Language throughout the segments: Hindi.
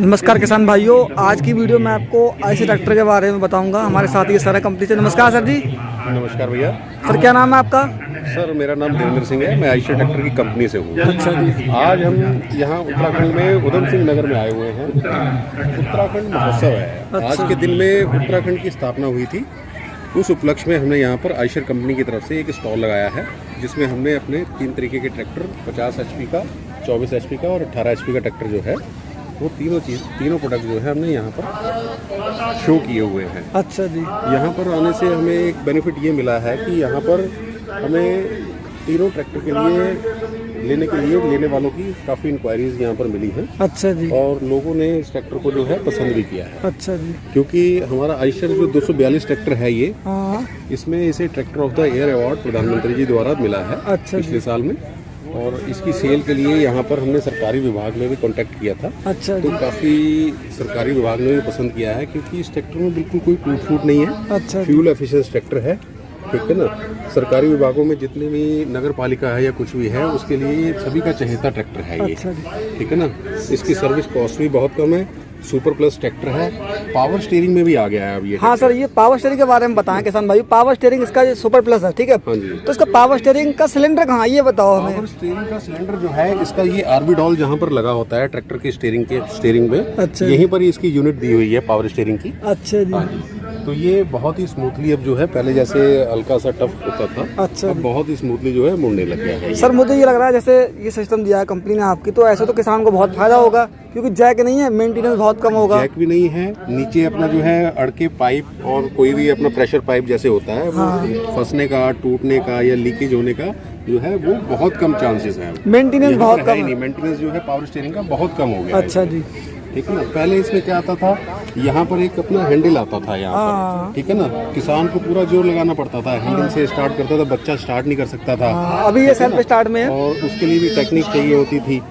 नमस्कार किसान भाइयों, आज की वीडियो में आपको आईशर ट्रैक्टर के बारे में बताऊंगा। हमारे साथ ये सारा कंपनी से। नमस्कार सर जी। नमस्कार भैया। सर क्या नाम है आपका? सर मेरा नाम देवेंद्र सिंह है, मैं आईशर ट्रैक्टर की कंपनी से हूँ। अच्छा जी। आज हम यहाँ उत्तराखंड में उधम सिंह नगर में आए हुए हैं। उत्तराखंड महोत्सव है। अच्छा। आज के दिन में उत्तराखंड की स्थापना हुई थी। उस उपलक्ष्य में हमने यहाँ पर आईशर कंपनी की तरफ से एक स्टॉल लगाया है, जिसमें हमने अपने 3 तरीके के ट्रैक्टर 50 HP का, 24 HP का और 18 HP का ट्रैक्टर जो है वो तीनों प्रोडक्ट जो है हमने यहाँ पर शो किए हुए हैं। अच्छा जी। यहाँ पर आने से हमें एक बेनिफिट ये मिला है कि यहाँ पर हमें तीनों ट्रैक्टर के लिए लेने वालों की काफ़ी इंक्वायरीज यहाँ पर मिली हैं। अच्छा जी। और लोगों ने इस ट्रैक्टर को जो है पसंद भी किया है। अच्छा जी। क्योंकि हमारा आईशर जो 242 ट्रैक्टर है ये, हाँ। इसमें इसे tractor of the year award प्रधानमंत्री जी द्वारा मिला है। अच्छा जी। पिछले साल में। और इसकी सेल के लिए यहाँ पर हमने सरकारी विभाग में भी कांटेक्ट किया था। अच्छा तो जी। काफ़ी सरकारी विभाग ने भी पसंद किया है, क्योंकि इस ट्रैक्टर में बिल्कुल कोई टूट फूट नहीं है। अच्छा जी। फ्यूल एफिशिएंट ट्रैक्टर है, ठीक है ना। सरकारी विभागों में जितने भी नगर पालिका है या कुछ भी है, उसके लिए ये सभी का चहेता ट्रैक्टर है ये। अच्छा जी। ठीक है ना। इसकी सर्विस कॉस्ट भी बहुत कम है। सुपर प्लस ट्रैक्टर है। पावर स्टीयरिंग में भी आ गया है अब ये। हाँ सर, ये पावर स्टीयरिंग के बारे में बताएं किसान भाई। पावर स्टीयरिंग इसका ये सुपर प्लस है, ठीक है। हाँ जी। तो इसका पावर स्टीयरिंग का सिलेंडर कहाँ है, ये बताओ हमें। पावर स्टीयरिंग का सिलेंडर जो है इसका, ये आर्बिडॉल जहाँ पर लगा होता है ट्रैक्टर के स्टीयरिंग में, अच्छा। यहीं पर ही इसकी यूनिट दी हुई है पावर स्टीयरिंग की। अच्छा जी। तो ये बहुत ही स्मूथली अब जो है, पहले जैसे हल्का सा टफ होता था, अच्छा। अब बहुत ही स्मूथली जो है मुड़ने लग गया है। सर मुझे ये लग रहा है जैसे ये सिस्टम दिया है कंपनी ने आपकी, तो ऐसा तो किसान को बहुत फायदा होगा, क्योंकि जैक नहीं है, मेंटेनेंस बहुत कम होगा। जैक भी नहीं है, नीचे अपना जो है अड़के पाइप और कोई भी अपना प्रेशर पाइप जैसे होता है, वो फंसने का, टूटने का या लीकेज होने का जो है वो बहुत कम चांसेस है। मेंटेनेंस बहुत कम है। मेंटेनेंस जो है पावर स्टीयरिंग का बहुत कम हो गया है। अच्छा जी। ठीक है ना। पहले इसमें क्या आता था, यहाँ पर एक अपना हैंडल आता था यहाँ पर, ठीक है ना। किसान को पूरा जोर लगाना पड़ता था, हैंडल से स्टार्ट करता था, बच्चा स्टार्ट नहीं कर सकता था। अभी ये सेल्फ स्टार्ट में है। और उसके लिए भी टेक्निक चाहिए होती थी।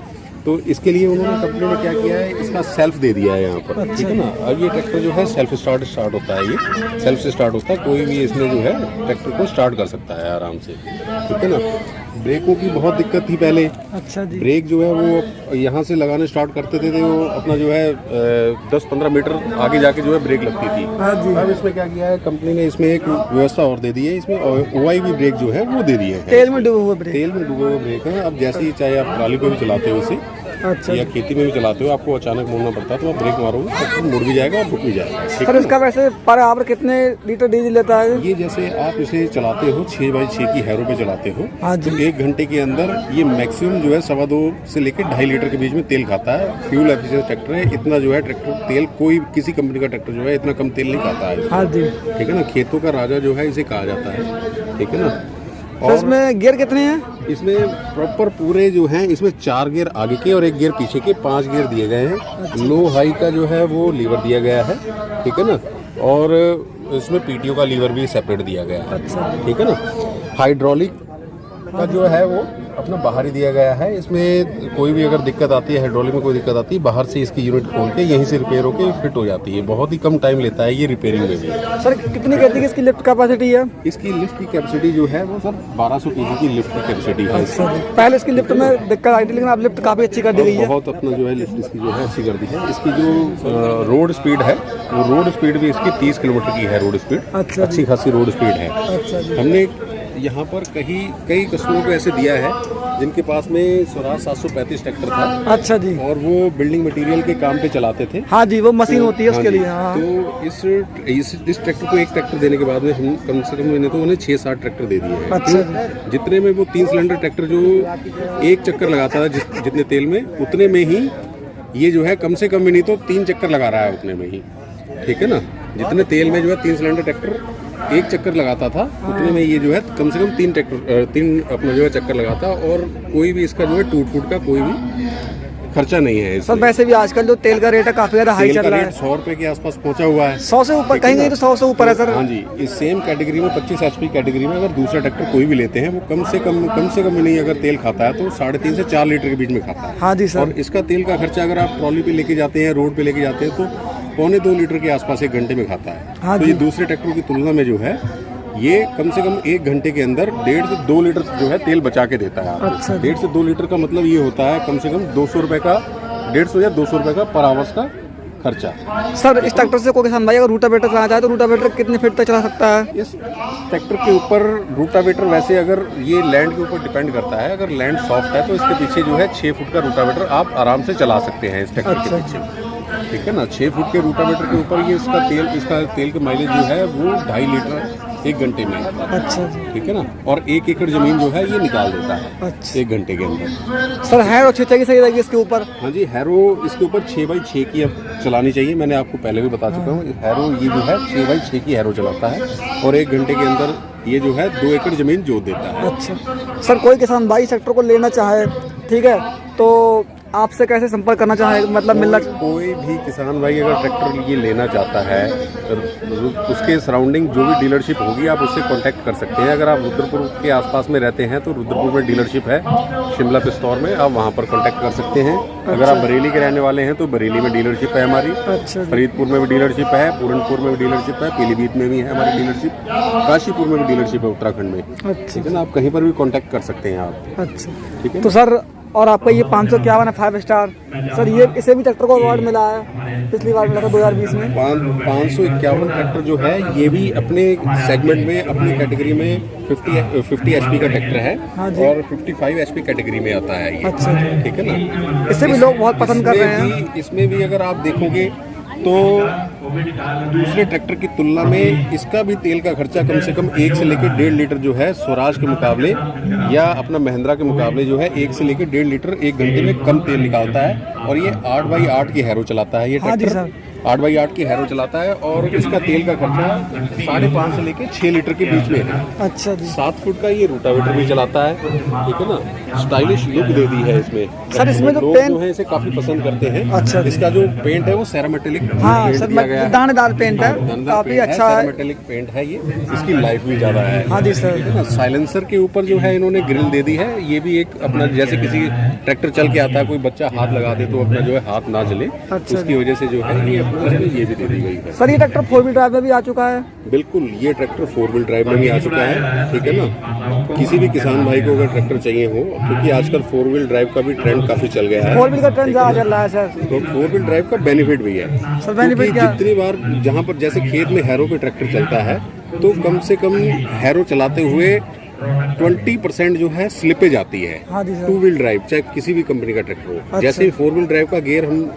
तो इसके लिए उन्होंने, कंपनी ने क्या किया है, इसका सेल्फ दे दिया है यहाँ पर। ठीक है ना। अब ये ट्रैक्टर जो है सेल्फ स्टार्ट होता है, ये सेल्फ से स्टार्ट होता है। कोई भी इसमें जो है ट्रैक्टर को स्टार्ट कर सकता है आराम से। ठीक है ना। ब्रेकों की बहुत दिक्कत थी पहले। अच्छा जी। ब्रेक जो है वो यहाँ से लगाने स्टार्ट करते थे, तो वो अपना जो है 10-15 मीटर आगे जाके जो है ब्रेक लगती थी। हाँ जी। अब इसमें क्या किया है कंपनी ने, इसमें एक व्यवस्था और दे दी है। इसमें OIV ब्रेक जो है वो दे दिए हैं। तेल में डूबे हुए ब्रेक। तेल में डूबे हुए ब्रेक है। अब जैसे ही चाहे आप ट्राली पे भी चलाते हो इसे, अच्छा या खेती में भी चलाते हो, आपको अचानक मुड़ना पड़ता है, तो आप ब्रेक मारोगे तो मुड़ भी जाएगा और रुक भी जाएगा। सर इसका वैसे पर आवर कितने लीटर डीजल लेता है? ये जैसे आप इसे चलाते हो 6x6 की हैरो पे चलाते हो, हाँ जी। तो 1 घंटे के अंदर ये मैक्सिमम जो है 2.25 से लेकर 2.5 लीटर के बीच में तेल खाता है। फ्यूल एफिशिएंट ट्रैक्टर है। इतना जो है ट्रैक्टर तेल, कोई किसी कंपनी का ट्रैक्टर जो है इतना कम तेल नहीं खाता है। हाँ जी। ठीक है ना। खेतों का राजा जो है इसे कहा जाता है। ठीक है ना। और इसमें गियर कितने हैं? इसमें प्रॉपर पूरे जो हैं, इसमें 4 गियर आगे के और 1 गियर पीछे के, 5 गियर दिए गए हैं। लो हाई का जो है वो लीवर दिया गया है। ठीक है ना। और इसमें PTO का लीवर भी सेपरेट दिया गया है। अच्छा। ठीक है ना। हाइड्रोलिक का जो है वो अपना बाहर ही दिया गया है। इसमें कोई भी अगर दिक्कत आती है, हाइड्रोलिक में कोई दिक्कत आती है, बाहर से इसकी यूनिट खोल के यहीं से रिपेयर होके फिट हो जाती है। बहुत ही कम टाइम लेता है ये रिपेयरिंग में भी। सर कितनी कहती है इसकी लिफ्ट कैपेसिटी है? इसकी लिफ्ट की कैपेसिटी जो है वो सर 1200 kg की लिफ्ट की कैपेसिटी है। अच्छा जी। पहले इसकी लिफ्ट में दिक्कत आई थी, लेकिन अब लिफ्ट काफी अच्छी कर दी गई है। बहुत अपना जो है लिफ्ट इसकी जो है अच्छी कर दी है। इसकी जो रोड स्पीड है, वो रोड स्पीड भी इसकी 30 किलोमीटर की है रोड स्पीड। अच्छा अच्छी खासी रोड स्पीड है। अच्छा जी। हमने यहाँ पर कई कस्टमरों को ऐसे दिया है जिनके पास में स्वराज 735 ट्रैक्टर था। अच्छा जी। और वो बिल्डिंग मटेरियल के काम पे चलाते थे। हाँ जी, वो मशीन होती है हाँ उसके जी। लिए। हाँ। तो इस ट्रैक्टर को, एक ट्रैक्टर देने के बाद में हम कम से कम मैंने तो उन्हें 6-7 ट्रैक्टर दे दिए हैं। अच्छा जी। जितने में वो 3 सिलेंडर ट्रैक्टर जो एक चक्कर लगाता था जितने तेल में, उतने में ही ये जो है कम से कम भी नहीं तो 3 चक्कर लगा रहा है उतने में ही। ठीक है ना। जितने तेल में जो है 3 सिलेंडर ट्रैक्टर एक चक्कर लगाता था, उतने में ये जो है कम से कम 3 अपना जो है चक्कर लगाता। और कोई भी इसका जो है टूट फूट का कोई भी खर्चा नहीं है। सर वैसे भी आजकल जो तेल का रेट है काफी ज्यादा हाई चल रहा है। 100 रुपए के आसपास पहुंचा हुआ है। 100 से ऊपर कहेंगे तो 100 से ऊपर है सर। हाँ जी। इस सेम कैटेगरी में 25 HP कैटेगरी में अगर दूसरा ट्रैक्टर कोई भी लेते हैं, वो कम से कम नहीं अगर तेल खाता है तो 3.5 से 4 लीटर के बीच में खाता है। हाँ जी सर। और इसका तेल का खर्चा अगर आप ट्रॉली पे लेके जाते हैं, रोड पे लेके जाते हैं, तो 1.25-2 लीटर के आसपास 1 घंटे में खाता है। हाँ तो जी। ये दूसरे ट्रैक्टर की तुलना में जो है ये कम से कम 1 घंटे के अंदर 1.5 से 2 लीटर जो है तेल बचा के देता है आपको। अच्छा। 1.5 से 2 लीटर का मतलब ये होता है कम से कम 200 रुपए का 150 या 200 रुपये का पर आवर्स का खर्चा। सर इस ट्रैक्टर से कोई किसान भाई अगर रूटावेटर चलाना चाहे तो रूटावेटर कितने फीट तक चला सकता है? इस ट्रैक्टर के ऊपर रूटावेटर वैसे अगर ये लैंड के ऊपर डिपेंड करता है, अगर लैंड सॉफ्ट है तो इसके पीछे जो है 6 फुट का रूटावेटर आप आराम से चला सकते हैं इस ट्रैक्टर के पीछे, ठीक है ना। 6 फुट के रूटावेटर के ऊपर ये इसका तेल का माइलेज जो है वो 2.5 लीटर 1 घंटे में। अच्छा जी, ठीक है ना। और 1 एकड़ जमीन जो है ये निकाल देता है अच्छा 1 घंटे के अंदर। सर है और 6 की सही रहेगी इसके ऊपर? हाँ जी, हैरो इसके ऊपर 6x6 की अब चलानी चाहिए, मैंने आपको पहले भी बता चुका हूँ। हैरो ये जो है 6x6 की हैरो चलाता है और 1 घंटे के अंदर ये जो है 2 एकड़ जमीन जोत देता है। अच्छा सर, कोई किसान भाई सेक्टर को लेना चाहे, ठीक है, तो आपसे कैसे संपर्क करना चाहे, मतलब मिलना? कोई भी किसान भाई अगर ट्रैक्टर ये लेना चाहता है, उसके सराउंडिंग जो भी डीलरशिप होगी आप उससे कांटेक्ट कर सकते हैं। अगर आप रुद्रपुर के आसपास में रहते हैं तो रुद्रपुर में डीलरशिप है, शिमला पिस्तौर में, आप वहां पर कांटेक्ट कर सकते हैं। अगर आप बरेली के रहने वाले हैं तो बरेली में डीलरशिप है हमारी, अच्छा फरीदपुर में भी डीलरशिप है, पूरनपुर में भी डीलरशिप है, पीलीभीत में भी है हमारी डीलरशिप, काशीपुर में भी डीलरशिप है उत्तराखंड में, अच्छा ठीक है ना। आप कहीं पर भी कांटेक्ट कर सकते हैं आप, अच्छा ठीक है। तो सर और आपका ये 551 है 5 स्टार, सर ये इसे भी ट्रैक्टर को अवार्ड मिला है, पिछली बार मिला था 2020 में। 551 ट्रैक्टर जो है ये भी अपने सेगमेंट में, अपनी कैटेगरी में 50 HP का ट्रैक्टर है, हाँ जी, और 55 HP कैटेगरी में आता है ये, अच्छा जी, ठीक है ना। इससे भी लोग बहुत पसंद कर रहे हैं। इसमें भी अगर आप देखोगे तो दूसरे ट्रैक्टर की तुलना में इसका भी तेल का खर्चा कम से कम 1 से लेकर 1.5 लीटर जो है स्वराज के मुकाबले या अपना महिंद्रा के मुकाबले जो है 1 से लेकर 1.5 लीटर 1 घंटे में कम तेल निकालता है। और ये 8x8 की हैरो चलाता है ये ट्रैक्टर, 8x8 की हैरो चलाता है और इसका तेल का खर्चा 5.5 से लेकर 6 लीटर के बीच में है। अच्छा जी, 7 फुट का ये रोटावेटर भी चलाता है, ठीक है ना। स्टाइलिश लुक दे दी है इसमें। सर इसमें जो लोग पेंट जो है इसे काफी पसंद करते हैं। अच्छा, इसका जो पेंट है वो सेरामेटेलिक हाँ पेंट सर, दिया गया है, दानेदार पेंट है, दानेदार काफी पेंट है, अच्छा है। सेरामेटेलिक पेंट है ये, इसकी लाइफ भी ज्यादा है। हाँ जी सर, ठीक है ना। साइलेंसर के ऊपर जो है इन्होंने ग्रिल दे दी है, ये भी एक अपना जैसे किसी ट्रैक्टर चल के आता है, कोई बच्चा हाथ लगा दे तो अपना जो है हाथ ना जले, अच्छा, उसकी वजह से जो है ये अपना इसमें ये भी दे दी गई है। सर ये ट्रैक्टर 4 व्हील ड्राइव में भी आ चुका है? बिल्कुल, ये ट्रैक्टर 4 व्हील ड्राइव में भी आ चुका है, ठीक है ना। किसी भी किसान भाई को अगर ट्रैक्टर चाहिए हो, क्योंकि आजकल 4 व्हील ड्राइव का भी ट्रेंड काफी चल गया है, 4 व्हील का ट्रेंड ज़्यादा चल रहा है सर। तो 4 व्हील ड्राइव का बेनिफिट भी है सर। बेनिफिट क्या? जितनी बार जहाँ पर जैसे खेत में हैरो पे ट्रैक्टर चलता है तो कम से कम हैरो चलाते हुए 20% जो है स्लिपेज आती है। हाँ जी सर, 2 व्हील ड्राइव चाहे किसी भी कंपनी का ट्रैक्टर हो, अच्छा। जैसे ही 4 व्हील ड्राइव का गियर हम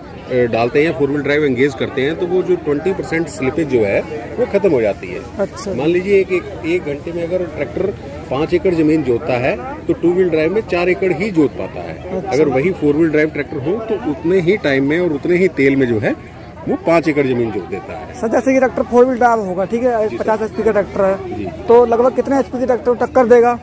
डालते हैं या 4 व्हील ड्राइव एंगेज करते हैं तो वो जो 20% स्लिपेज जो है वो खत्म हो जाती है। अच्छा, मान लीजिए एक घंटे में अगर ट्रैक्टर 5 एकड़ जमीन जोतता है तो 2 व्हील ड्राइव में 4 एकड़ ही जोत पाता है। अच्छा। अगर वही 4 व्हील ड्राइव ट्रैक्टर हो तो उतने ही टाइम में और उतने ही तेल में जो है वो 5 एकड़ जमीन जोत देता है। सर जैसे कि ट्रैक्टर 4 व्हील ड्राइव होगा, ठीक है, 50 HP का ट्रैक्टर है, जी। तो लगभग कितने HP के ट्रैक्टर टक्कर देगा?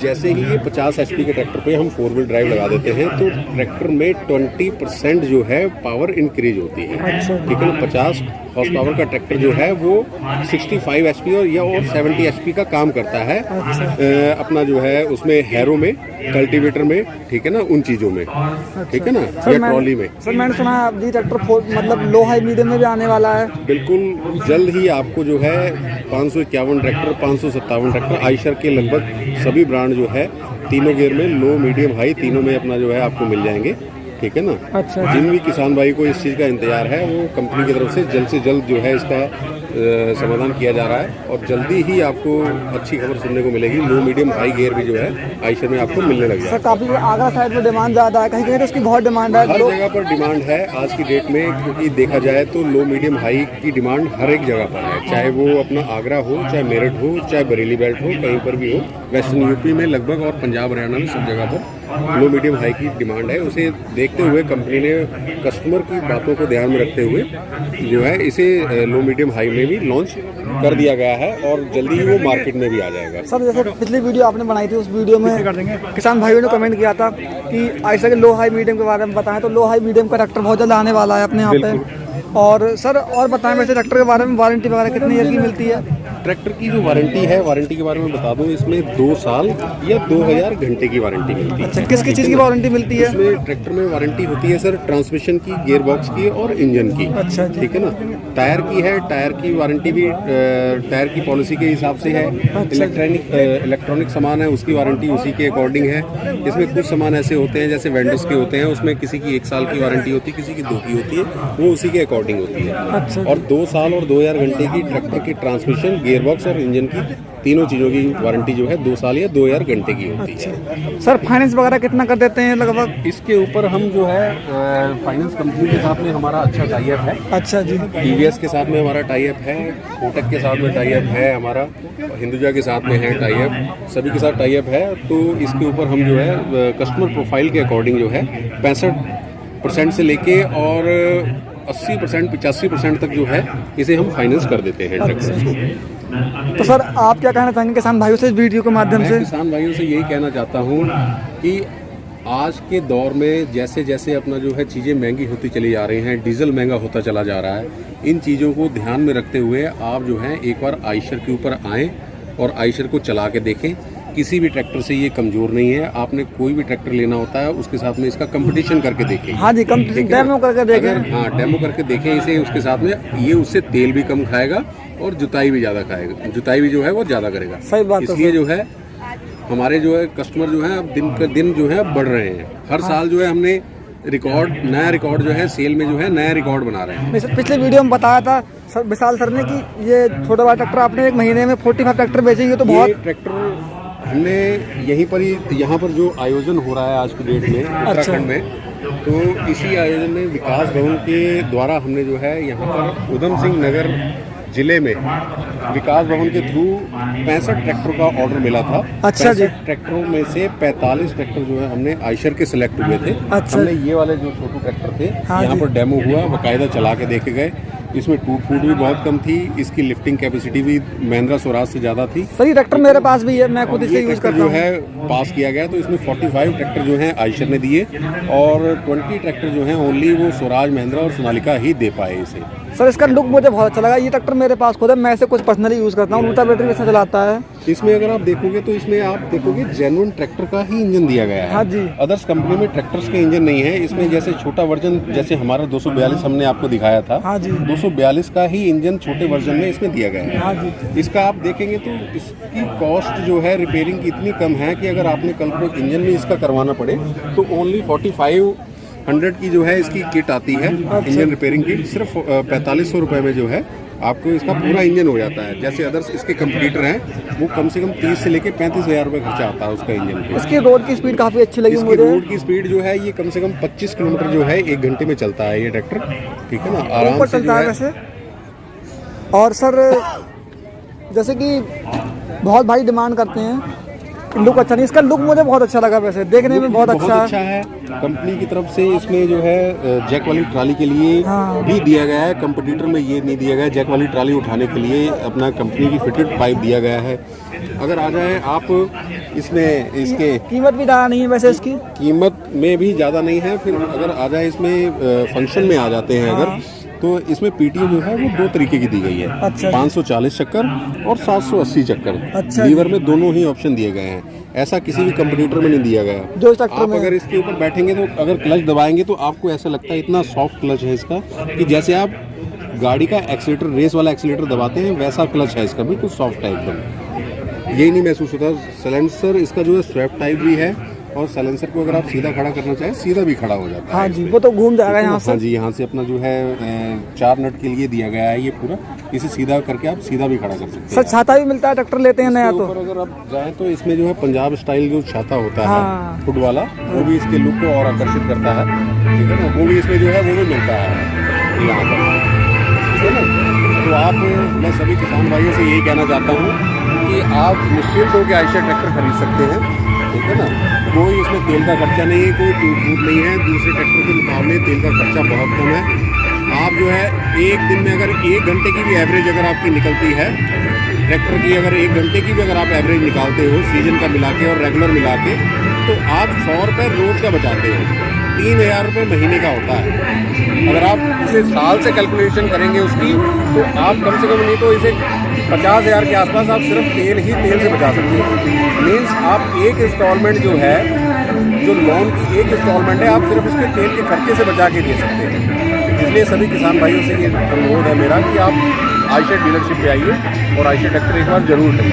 जैसे ही ये 50 HP के ट्रैक्टर पे हम 4 व्हील ड्राइव लगा देते हैं तो ट्रैक्टर में 20% जो है पावर इंक्रीज होती है, अच्छा। ठीक है ना। 50 हॉर्स पावर का ट्रैक्टर जो है वो 65 HP और 70 HP का काम करता है। अच्छा। अपना जो है उसमें हैरो में, कल्टीवेटर में, ठीक है ना, उन चीज़ों में, ठीक है ना, या ट्रॉली में। सर मैंने सुना है ये ट्रैक्टर मतलब लो हाई मीडियम में भी आने वाला है। बिल्कुल जल्द ही आपको जो है 551 ट्रैक्टर, 557 ट्रैक्टर, आयशर के लगभग सभी ब्रांड जो है तीनों गियर में, लो मीडियम हाई तीनों में अपना जो है आपको मिल जाएंगे, ठीक है ना। अच्छा। जिन भी किसान भाई को इस चीज़ का इंतजार है वो कंपनी की तरफ से जल्द जो है इसका समाधान किया जा रहा है और जल्दी ही आपको अच्छी खबर सुनने को मिलेगी। लो मीडियम हाई गियर भी जो है आयशर में आपको मिलने लग सर जाएगा। काफी आगरा साइड में डिमांड ज्यादा है, कहीं कहीं तो उसकी बहुत डिमांड है। हर जगह पर डिमांड है आज की डेट में, क्योंकि देखा जाए तो लो मीडियम हाई की डिमांड हर एक जगह पर है, चाहे वो अपना आगरा हो, चाहे मेरठ हो, चाहे बरेली बेल्ट हो, कहीं पर भी हो। वेस्टर्न यूपी में लगभग और पंजाब हरियाणा में सब जगह पर लो मीडियम हाई की डिमांड है। उसे देखते हुए कंपनी ने कस्टमर की बातों को ध्यान में रखते हुए जो है इसे लो मीडियम हाई में भी लॉन्च कर दिया गया है और जल्दी ही वो मार्केट में भी आ जाएगा। सर जैसे पिछली वीडियो आपने बनाई थी, उस वीडियो में किसान भाइयों ने कमेंट किया था कि आयशर के लो हाई मीडियम के बारे में बताएं, तो लो हाई मीडियम का ट्रैक्टर बहुत जल्द आने वाला है अपने यहाँ पे। और सर और बताएं वैसे ट्रैक्टर के बारे में, वारंटी वगैरह कितनी ईयर की मिलती है? ट्रैक्टर की जो वारंटी है, वारंटी के बारे में बता दूं, इसमें 2 साल या 2000 घंटे की वारंटी मिलती है। अच्छा, किस किस चीज़ की वारंटी मिलती है? इसमें ट्रैक्टर में वारंटी होती है सर ट्रांसमिशन की, गियर बॉक्स की और इंजन की। अच्छा जी। ठीक है ना। टायर की है, टायर की वारंटी भी टायर की पॉलिसी के हिसाब से है। इलेक्ट्रॉनिक सामान है उसकी वारंटी उसी के अकॉर्डिंग है। इसमें कुछ सामान ऐसे होते हैं जैसे वेंडर्स के होते हैं, उसमें किसी की 1 साल की वारंटी होती है, किसी की 2 की होती है, वो उसी के अकॉर्डिंग होती है। अच्छा। और 2 साल और 2000 घंटे की ट्रैक्टर की ट्रांसमिशन, गियर बॉक्स और इंजन की तीनों चीज़ों की वारंटी जो है 2 साल या 2000 घंटे की होती है। सर फाइनेंस वगैरह कितना कर देते हैं लगभग? इसके ऊपर हम जो है फाइनेंस कंपनी के साथ में हमारा अच्छा टाई अप है। अच्छा जी। टीवीएस के साथ में हमारा टाई अप है, कोटक के साथ में टाई अप है हमारा, हिंदुजा के साथ में है टाई अप, सभी के साथ टाई अप है। तो इसके ऊपर हम जो है कस्टमर प्रोफाइल के अकॉर्डिंग जो है 65% से लेके और 80% 85% तक जो है इसे हम फाइनेंस कर देते हैं ट्रैक्टर्स को। तो सर आप क्या कहना चाहेंगे किसान भाइयों से इस वीडियो के माध्यम मैं से? किसान भाइयों से यही कहना चाहता हूँ कि आज के दौर में जैसे जैसे अपना जो है चीज़ें महंगी होती चली जा रही हैं, डीजल महंगा होता चला जा रहा है, इन चीज़ों को ध्यान में रखते हुए आप जो है एक बार आयशर के ऊपर आएँ और आयशर को चला के देखें। किसी भी ट्रैक्टर से ये कमज़ोर नहीं है। आपने कोई भी ट्रैक्टर लेना होता है उसके साथ में इसका कंपटीशन करके देखें। हाँ जी, डेमो करके देखें। हाँ, डेमो करके देखें इसे, उसके साथ में ये उससे तेल भी कम खाएगा और जुताई भी ज़्यादा खाएगा, जुताई भी जो है वो ज़्यादा करेगा। सही बात है। इसलिए जो है हमारे जो है कस्टमर जो है अब दिन पे दिन जो है बढ़ रहे हैं। हर साल जो है हमने नया रिकॉर्ड जो है सेल में जो है नया रिकॉर्ड बना रहे हैं। पिछले वीडियो में बताया था सर, विशाल सर ने कि ये छोटा बड़ा ट्रैक्टर आपने 1 महीने में 45 ट्रैक्टर बेचेंगे तो बहुत। ट्रैक्टर हमने यहीं पर ही, यहाँ पर जो आयोजन हो रहा है आज की डेट में उत्तराखंड में, तो इसी आयोजन में विकास भवन के द्वारा हमने जो है यहाँ पर उधम सिंह नगर जिले में विकास भवन के थ्रू 65 ट्रैक्टर का ऑर्डर मिला था। अच्छा जी। 65 ट्रैक्टरों में से 45 ट्रैक्टर जो है हमने आयशर के सिलेक्ट हुए थे। अच्छा। हमने ये वाले जो छोटे ट्रैक्टर थे हाँ यहाँ जी। पर डेमो हुआ, बाकायदा चला के देखे गए। इसमें टूट फूट भी बहुत कम थी, इसकी लिफ्टिंग कैपेसिटी भी महिंद्रा स्वराज से ज़्यादा थी। सर ये ट्रैक्टर मेरे पास भी है, मैं खुद इसे यूज़ करता जो हूँ। है पास किया गया, तो इसमें 45 ट्रैक्टर जो हैं आयशर ने दिए और 20 ट्रैक्टर जो हैं ओनली वो स्वराज, महिंद्रा और सोनालिका ही दे पाए इसे। सर इसका लुक मुझे बहुत अच्छा लगा। ये ट्रैक्टर मेरे पास खुद है, मैं इसे कुछ पर्सनली यूज़ करता हूँ। रोटा बैटरी कैसे चलाता है? इसमें अगर आप देखोगे तो इसमें आप देखोगे जेन्युइन ट्रैक्टर का ही इंजन दिया गया है। हाँ जी। अदर्स कंपनी में ट्रैक्टर्स के इंजन नहीं है इसमें। जैसे छोटा वर्जन जैसे हमारा 242 हमने आपको दिखाया था। हाँ जी। 242 का ही इंजन छोटे वर्जन में इसमें दिया गया है। हाँ जी। इसका आप देखेंगे तो इसकी कॉस्ट जो है रिपेयरिंग की इतनी कम है कि अगर आपने कल को इंजन में इसका करवाना पड़े तो ओनली 4500 की जो है इसकी किट आती है। इंजन रिपेयरिंग किट सिर्फ 4500 रुपये में जो है आपको इसका पूरा इंजन हो जाता है। जैसे अदर्स इसके कंपटीटर हैं वो कम से कम 30 से लेके 35,000 रुपये खर्चा आता है उसका इंजन पे। इसकी रोड की स्पीड काफ़ी अच्छी लगी इसकी मुझे। रोड की स्पीड जो है ये कम से कम 25 किलोमीटर जो है 1 घंटे में चलता है ये ट्रैक्टर। ठीक है ना, आराम से चलता है वैसे। और सर जैसे कि बहुत भाई डिमांड करते हैं लुक अच्छा नहीं, इसका लुक मुझे बहुत अच्छा लगा, वैसे देखने में बहुत अच्छा है। कंपनी की तरफ से इसमें जो है जैक वाली ट्राली के लिए हाँ। भी दिया गया है। कंपटीटर में ये नहीं दिया गया। जैक वाली ट्राली उठाने के लिए अपना कंपनी की फिटेड पाइप दिया गया है। अगर आ जाए आप इसमें, इसके कीमत भी ज़्यादा नहीं है वैसे, इसकी कीमत में भी ज़्यादा नहीं है। फिर अगर आ जाए इसमें फंक्शन में आ जाते हैं अगर, तो इसमें पीटीओ जो है वो 2 तरीके की दी गई है। अच्छा। 540 चक्कर और 780 चक्कर। अच्छा। लीवर में दोनों ही ऑप्शन दिए गए हैं। ऐसा किसी भी कंपटीटर में नहीं दिया गया। जो ट्रैक्टर आप में अगर इसके ऊपर बैठेंगे तो अगर क्लच दबाएंगे तो आपको ऐसा लगता है, इतना सॉफ्ट क्लच है इसका कि जैसे आप गाड़ी का एक्सीलेटर, रेस वाला एक्सीलेटर दबाते हैं वैसा क्लच है इसका, बिल्कुल सॉफ्ट है एकदम। यही नहीं महसूस होता। साइलेंसर इसका जो है स्वेप टाइप भी है और साइलेंसर को अगर आप सीधा खड़ा करना चाहें सीधा भी खड़ा हो जाता है। हाँ जी, वो तो घूम जाएगा यहाँ से। हाँ जी, यहाँ से अपना जो है 4 नट के लिए दिया गया है ये पूरा। इसे सीधा करके आप सीधा भी खड़ा कर सकते हैं। सर छाता भी मिलता है ट्रैक्टर लेते हैं नया तो? अगर आप जाएं तो इसमें जो है पंजाब स्टाइल जो छाता होता हाँ। है फुट वाला, वो भी इसके लुक को और आकर्षित करता है। ठीक है ना, वो भी इसमें जो है वो भी मिलता है यहाँ पर। ठीक है ना, तो आप, मैं सभी किसान भाइयों से यही कहना चाहता हूँ कि आप निश्चिंत होकर आयशर ट्रैक्टर खरीद सकते हैं। ठीक है ना, कोई इसमें तेल का खर्चा नहीं है, कोई टूट फूट नहीं है। दूसरे ट्रैक्टर के मुकाबले तेल का खर्चा बहुत कम है। आप जो है एक दिन में अगर 1 घंटे की भी एवरेज अगर आपकी निकलती है ट्रैक्टर की, अगर 1 घंटे की भी अगर आप एवरेज निकालते हो सीजन का मिला के और रेगुलर मिला के, तो तो आप 100 रुपये रोज़ का बचाते हो, 3,000 रुपये महीने का होता है। अगर आप इसे साल से कैलकुलेशन करेंगे उसकी, तो आप कम से कम नहीं तो इसे 50,000 के आसपास आप सिर्फ तेल से बचा सकते हो। मीन्स आप एक इंस्टॉलमेंट जो है, जो लोन की एक इंस्टॉलमेंट है, आप सिर्फ उसके तेल के खर्चे से बचा के दे सकते हैं। इसलिए सभी किसान भाइयों से ये अनुरोध है मेरा कि आप आयशर डीलरशिप पे आइए और आयशर ट्रैक्टर एक बार जरूर लें।